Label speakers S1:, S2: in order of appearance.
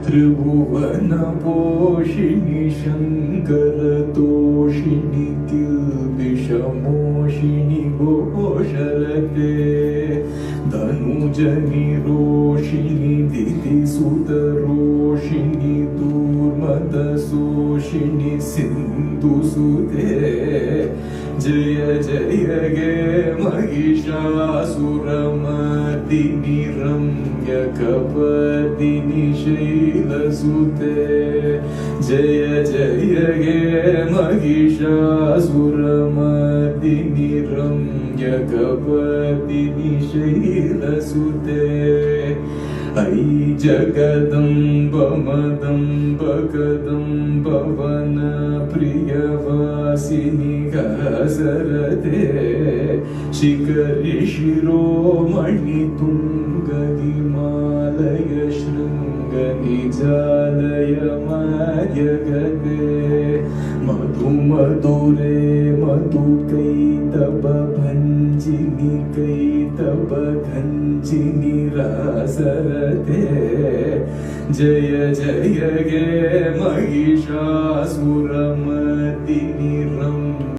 S1: त्रिभुवन पोषिणि शङ्करतोषिणि किल्बिषमोषिणि घोषरते धनुजनि रोषिणि दितिसुतरोषिणि दूर्मदशोषिणि सिन्धुसुते जय जय गे महिषासुरमर्दिनि रम्यकपर्दिनि शैलसुते जय जय गे महिषासुरमर्दिनि रम्यकपर्दिनि शैलसुते ऐ जगदम्ब मदम्ब कदम्ब वन प्रियवासिनि घसरते शिखरि शिरोमणि तुङ्गहिमालय शृङ्गनिजालय मार्यगते मधुमधुरे मधुकैतव भञ्जिनि कैतव घञ्जिनि रासरते जय जय गे महिषासुरमर्दिनि